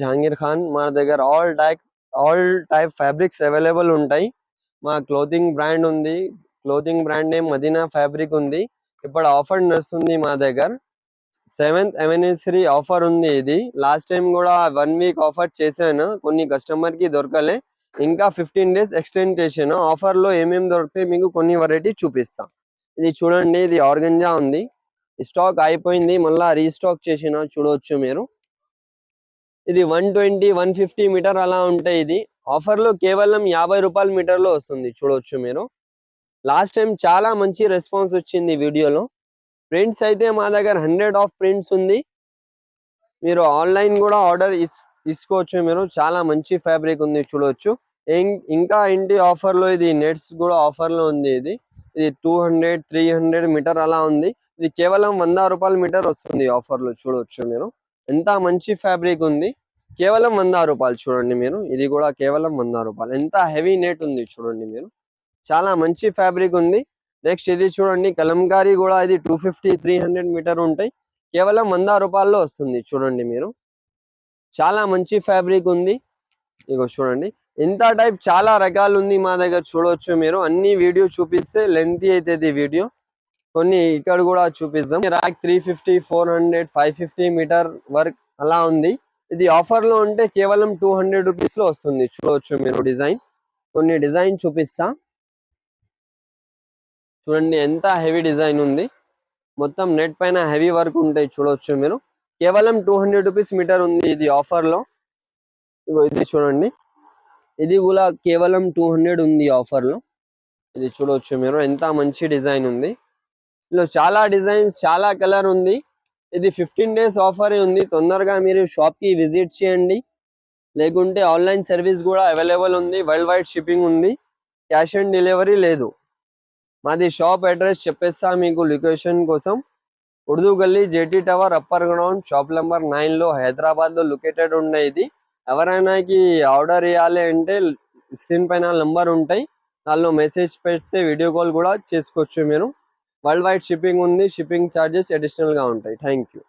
జహాంగీర్ ఖాన్ మన దగ్గర all type fabrics available ఉంటాయి. మా క్లోతింగ్ బ్రాండ్ ఉంది. Clothing brand name Madina fabric ఉంది. ఇప్పుడు ఆఫర్ నడుస్తుంది మా దగ్గర. 7th యానివర్సరీ ఆఫర్ ఉంది. ఇది లాస్ట్ టైం కూడా 1 వీక్ ఆఫర్ చేశాను, కొన్ని కస్టమర్ కి దొరకలే. ఇంకా 15 డేస్ ఎక్స్టెండ్ చేశాను. ఆఫర్ లో ఏమేమి దొరుకుతాయి మీకు కొన్ని వెరైటీ చూపిస్తా. ఇది చూడండి, ఇది ఆర్గంజా ఉంది. స్టాక్ అయిపోయింది, మళ్ళా రీస్టాక్ చేసిన చూడవచ్చు మీరు. ఇది 120 150 మీటర్ అలా ఉంటాయి. ఇది ఆఫర్ లో కేవలం 50 రూపాయల మీటర్ లో వస్తుంది, చూడవచ్చు మీరు. లాస్ట్ టైం చాలా మంచి రెస్పాన్స్ వచ్చింది వీడియోలో. ప్రింట్స్ అయితే మా దగ్గర 100 ఆఫ్ ప్రింట్స్ ఉంది. మీరు ఆన్లైన్ కూడా ఆర్డర్ తీసుకోవచ్చు మీరు. చాలా మంచి ఫ్యాబ్రిక్ ఉంది, చూడవచ్చు. ఇంకా ఇంటి ఆఫర్ లో ఇది నెట్స్ కూడా ఆఫర్ లో ఉంది. ఇది 200 300 మీటర్ అలా ఉంది. ఇది కేవలం 100 రూపాయల మీటర్ వస్తుంది ఆఫర్ లో, చూడవచ్చు మీరు. ఎంత మంచి ఫ్యాబ్రిక్ ఉంది, కేవలం 100 రూపాయలు. చూడండి మీరు, ఇది కూడా కేవలం 100 రూపాయలు. ఎంత హెవీ నెట్ ఉంది చూడండి మీరు, చాలా మంచి ఫ్యాబ్రిక్ ఉంది. నెక్స్ట్ ఇది చూడండి, కలంకారీ కూడా. ఇది 250 300 మీటర్ ఉంటాయి, కేవలం 100 రూపాయల్లో వస్తుంది. చూడండి మీరు, చాలా మంచి ఫ్యాబ్రిక్ ఉంది. ఇగో చూడండి, ఇంత టైప్ చాలా రకాలు ఉంది మా దగ్గర, చూడవచ్చు మీరు. అన్ని వీడియో చూపిస్తే లెంతీ అవుతుంది వీడియో, కొన్ని ఇక్కడ కూడా చూపిస్తాం. ర్యాక్ 350 400 550 మీటర్ వర్క్ అలా ఉంది. ఇది ఆఫర్ లో ఉంటే కేవలం 200 రూపీస్ లో వస్తుంది, చూడవచ్చు మీరు. డిజైన్, కొన్ని డిజైన్ చూపిస్తా. చూడండి ఎంత హెవీ డిజైన్ ఉంది, మొత్తం నెట్ పైన హెవీ వర్క్ ఉంటాయి, చూడవచ్చు మీరు. కేవలం 200 రూపీస్ మీటర్ ఉంది ఇది ఆఫర్ లో. ఇగో ఇది చూడండి, ఇది కూడా కేవలం 200 ఉంది ఆఫర్ లో. ఇది చూడవచ్చు మీరు, ఎంత మంచి డిజైన్ ఉంది. ఇందులో చాలా డిజైన్స్, చాలా కలర్ ఉంది. ఇది 15 డేస్ ఆఫర్ ఉంది. తొందరగా మీరు షాప్ కి విజిట్ చేయండి, లేకుంటే ఆన్లైన్ సర్వీస్ కూడా అవైలబుల్ ఉంది. వరల్డ్ వైడ్ షిప్పింగ్ ఉంది, క్యాష్ ఆన్ డెలివరీ లేదు. మాది షాప్ అడ్రస్ చెప్పేస్తా మీకు లొకేషన్ కోసం. ఉర్దూ గల్లీ, JT tower, upper ground, shop number 9 లో హైదరాబాద్ లో లొకేటెడ్ ఉన్నాయి. ఇది ఎవరైనాకి ఆర్డర్ ఇవ్వాలి అంటే స్క్రీన్ పైన నంబర్ ఉంటాయి, దానిలో మెసేజ్ పెడితే వీడియో కాల్ కూడా చేసుకోవచ్చు మీరు. వరల్డ్ వైడ్ షిప్పింగ్ ఉంది, షిప్పింగ్ ఛార్జెస్ అడిషనల్ గా ఉంటాయి. Thank you.